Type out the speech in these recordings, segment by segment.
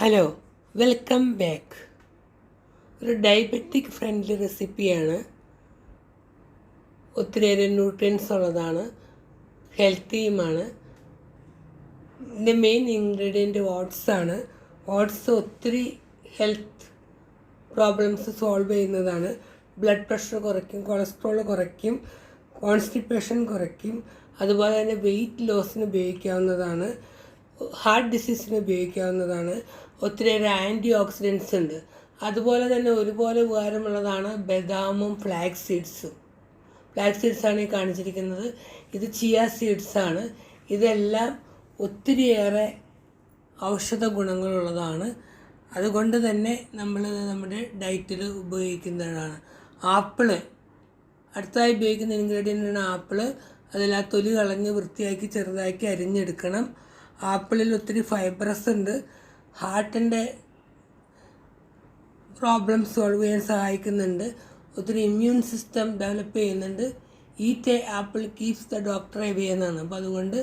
Hello, welcome back. ഒരു diabetic friendly റെസിപ്പിയാണ്. ഒത്തിരിയേറെ ന്യൂട്രിയൻസ് ഉള്ളതാണ്, ഹെൽത്തിയുമാണ്. ഇതിൻ്റെ മെയിൻ ഇൻഗ്രീഡിയൻറ്റ് ഓട്സാണ്. ഓട്സ് ഒത്തിരി ഹെൽത്ത് പ്രോബ്ലംസ് സോൾവ് ചെയ്യുന്നതാണ്. ബ്ലഡ് പ്രഷർ കുറയ്ക്കും, കൊളസ്ട്രോൾ കുറയ്ക്കും, കോൺസ്റ്റിപ്പേഷൻ കുറയ്ക്കും. അതുപോലെ തന്നെ വെയിറ്റ് ലോസിന് ഉപയോഗിക്കാവുന്നതാണ്, ഹാർട്ട് ഡിസീസിന് ഉപയോഗിക്കാവുന്നതാണ്. ഒത്തിരിയേറെ ആൻറ്റി ഓക്സിഡൻസ് ഉണ്ട്. അതുപോലെ തന്നെ ഒരുപോലെ ഉപകാരമുള്ളതാണ് ബദാമും ഫ്ലാക്സ് സീഡ്സും. ഫ്ലാക്സ് സീഡ്സാണ് ഈ കാണിച്ചിരിക്കുന്നത്. ഇത് ചിയ സീഡ്സാണ്. ഇതെല്ലാം ഒത്തിരിയേറെ ഔഷധ ഗുണങ്ങളുള്ളതാണ്. അതുകൊണ്ട് തന്നെ നമ്മൾ നമ്മുടെ ഡയറ്റിൽ ഉപയോഗിക്കുന്നതാണ്. ആപ്പിള് അടുത്തതായി ഉപയോഗിക്കുന്ന ഇൻഗ്രീഡിയൻ്റാണ് ആപ്പിള്. അതിൽ ആ തൊലി കളഞ്ഞ് വൃത്തിയാക്കി ചെറുതാക്കി അരിഞ്ഞെടുക്കണം. ആപ്പിളിൽ ഒത്തിരി ഫൈബറസ് ഉണ്ട്. ഹാർട്ടിൻ്റെ പ്രോബ്ലം സോൾവ് ചെയ്യാൻ സഹായിക്കുന്നുണ്ട്. ഒത്തിരി ഇമ്മ്യൂൺ സിസ്റ്റം ഡെവലപ്പ് ചെയ്യുന്നുണ്ട്. Eat A apple keeps the doctor away എന്നാണ്. അപ്പോൾ അതുകൊണ്ട്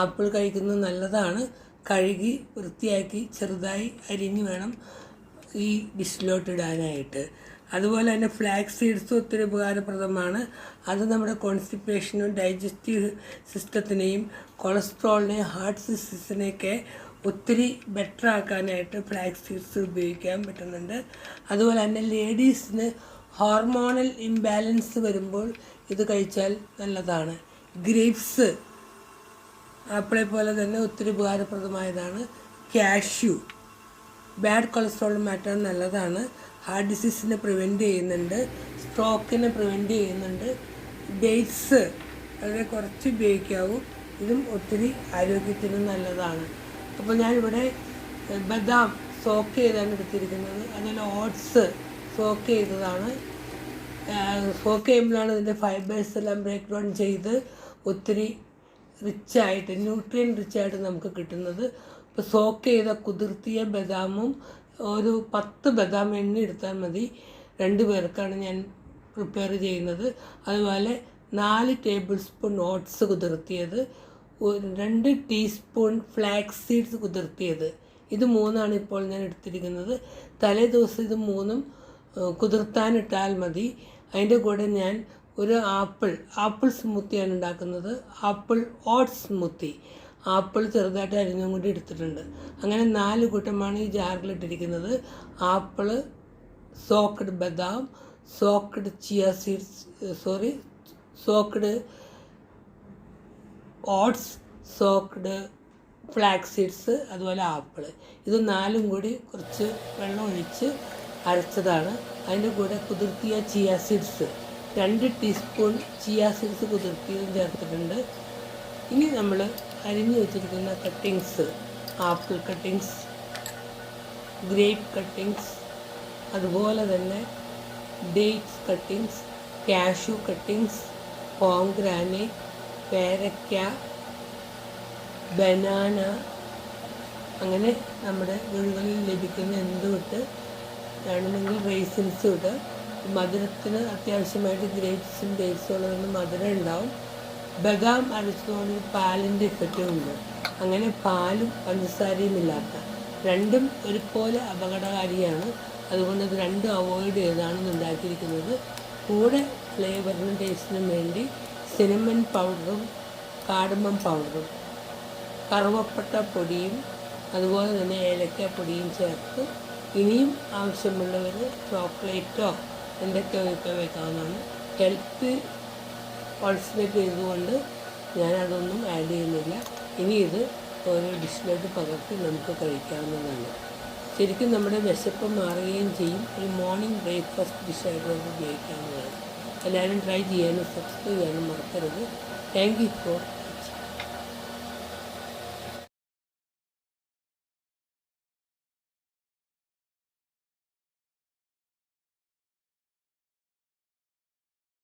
ആപ്പിൾ കഴിക്കുന്നത് നല്ലതാണ്. കഴുകി വൃത്തിയാക്കി ചെറുതായി അരിഞ്ഞ് വേണം ഈ ഡിഷിലോട്ട് ഇടാനായിട്ട്. അതുപോലെ തന്നെ ഫ്ലാക്സ് സീഡ്സും ഒത്തിരി ഉപകാരപ്രദമാണ്. അത് നമ്മുടെ കോൺസ്റ്റിപ്പേഷനും ഡൈജസ്റ്റീവ് സിസ്റ്റത്തിനെയും കൊളസ്ട്രോളിനെയും ഹാർട്ട് ഡിസീസിനെയൊക്കെ ഒത്തിരി ബെറ്റർ ആക്കാനായിട്ട് ഫ്ലാക്സ് സീഡ്സ് ഉപയോഗിക്കാൻ പറ്റുന്നുണ്ട്. അതുപോലെ തന്നെ ലേഡീസിന് ഹോർമോണൽ ഇംബാലൻസ് വരുമ്പോൾ ഇത് കഴിച്ചാൽ നല്ലതാണ്. ഗ്രേപ്സ് ആപ്പിളെ പോലെ തന്നെ ഒത്തിരി ഉപകാരപ്രദമായതാണ്. കാഷ്യൂ ബാഡ് കൊളസ്ട്രോൾ മാറ്റാൻ നല്ലതാണ്. ഹാർട്ട് ഡിസീസിനെ പ്രിവെൻറ്റ് ചെയ്യുന്നുണ്ട്, സ്ട്രോക്കിനെ പ്രിവെൻറ്റ് ചെയ്യുന്നുണ്ട്. ഡേറ്റ്സ് വളരെ കുറച്ച് ഉപയോഗിക്കാവൂ. ഇതും ഒത്തിരി ആരോഗ്യത്തിന് നല്ലതാണ്. അപ്പോൾ ഞാനിവിടെ ബദാം സോക്ക് ചെയ്താണ് എടുത്തിരിക്കുന്നത്. അതുപോലെ ഓട്സ് സോക്ക് ചെയ്തതാണ്. സോക്ക് ചെയ്യുമ്പോഴാണ് ഇതിൻ്റെ ഫൈബേഴ്സ് എല്ലാം ബ്രേക്ക് ഡൗൺ ചെയ്ത് ഒത്തിരി റിച്ചായിട്ട് ന്യൂട്രിയൻ റിച്ചായിട്ട് നമുക്ക് കിട്ടുന്നത്. ഇപ്പോൾ സോക്ക് ചെയ്ത കുതിർത്തിയ ബദാമും ഒരു 10 ബദാം എണ്ണ എടുത്താൽ മതി. 2 പേർക്കാണ് ഞാൻ പ്രിപ്പയർ ചെയ്യുന്നത്. അതുപോലെ 4 ടേബിൾ സ്പൂൺ ഓട്സ് കുതിർത്തിയത്, 2 ടീസ്പൂൺ ഫ്ലാക്സ് സീഡ്സ് കുതിർത്തിയത്. ഇത് 3 ഇപ്പോൾ ഞാൻ എടുത്തിരിക്കുന്നത്. തലേ ദിവസം ഇത് 3 കുതിർത്താനിട്ടാൽ മതി. അതിൻ്റെ കൂടെ ഞാൻ ഒരു ആപ്പിൾ സ്മൂത്തിയാണ് ഉണ്ടാക്കുന്നത്. Apple oats smoothie. ആപ്പിൾ ചെറുതായിട്ട് അരിഞ്ഞും കൂടി എടുത്തിട്ടുണ്ട്. അങ്ങനെ 4 കൂട്ടമാണ് ഈ ജാറിലിട്ടിരിക്കുന്നത്. ആപ്പിള്, സോക്ക്ഡ് ബദാം, soaked chia seeds soaked oats, soaked flax seeds, അതുപോലെ ആപ്പിള്. ഇത് 4 കൂടി കുറച്ച് വെള്ളം ഒഴിച്ച് അരച്ചതാണ്. അതിൻ്റെ കൂടെ കുതിർത്തിയ chia seeds 2 teaspoon chia seeds കുതിർത്തിയതും ചേർത്തിട്ടുണ്ട്. ഇനി നമ്മൾ അരിഞ്ഞു വെച്ചിരിക്കുന്ന cuttings, apple cuttings, grape cuttings, അതുപോലെ തന്നെ dates cuttings, cashew cuttings, pomegranate, പേരയ്ക്ക, ബനാന, അങ്ങനെ നമ്മുടെ വീടുകളിൽ ലഭിക്കുന്ന എന്തുമിട്ട് വേണമെങ്കിൽ റൈസിൻസും ഇട്ട്. മധുരത്തിന് അത്യാവശ്യമായിട്ട് ഗ്രേപ്സും ഡേറ്റ്സും ഉള്ളതുകൊണ്ട് മധുരം ഉണ്ടാവും. ബദാം അരച്ചതുകൊണ്ട് പാലിൻ്റെ ഇഫക്റ്റും ഉണ്ട്. അങ്ങനെ പാലും പഞ്ചസാരയും ഇല്ലാത്ത, രണ്ടും ഒരുപോലെ അപകടകാരിയാണ്. അതുകൊണ്ട് ഇത് രണ്ടും അവോയ്ഡ് ചെയ്താണ് ഉണ്ടാക്കിയിരിക്കുന്നത്. കൂടെ ഫ്ലേവറിനും ടേസ്റ്റിനും വേണ്ടി സിനമൺ പൗഡറും കാർഡമം പൗഡറും കറുവപ്പട്ട പൊടിയും അതുപോലെ തന്നെ ഏലക്ക പൊടിയും ചേർത്ത്, ഇനിയും ആവശ്യമുള്ളവർ ചോക്ലേറ്റോ എന്തൊക്കെ വെക്കാവുന്നതാണ്. ഹെൽത്ത് കോൺസെൻട്രേറ്റ് ചെയ്തുകൊണ്ട് ഞാനതൊന്നും ആഡ് ചെയ്യുന്നില്ല. ഇനി ഇത് ഓരോ ഡിഷിലോട്ട് പകർത്തി നമുക്ക് കഴിക്കാവുന്നതാണ്. ശരിക്കും നമ്മുടെ വിശപ്പ് മാറുകയും ചെയ്യും. ഒരു മോർണിംഗ് ബ്രേക്ക്ഫാസ്റ്റ് ഡിഷായിട്ട് നമുക്ക് ഉപയോഗിക്കാവുന്നതാണ്. എല്ലാവരും ട്രൈ ചെയ്യാനും സബ്സ്ക്രൈബ് ചെയ്യാനും മറക്കരുത്. Thank you for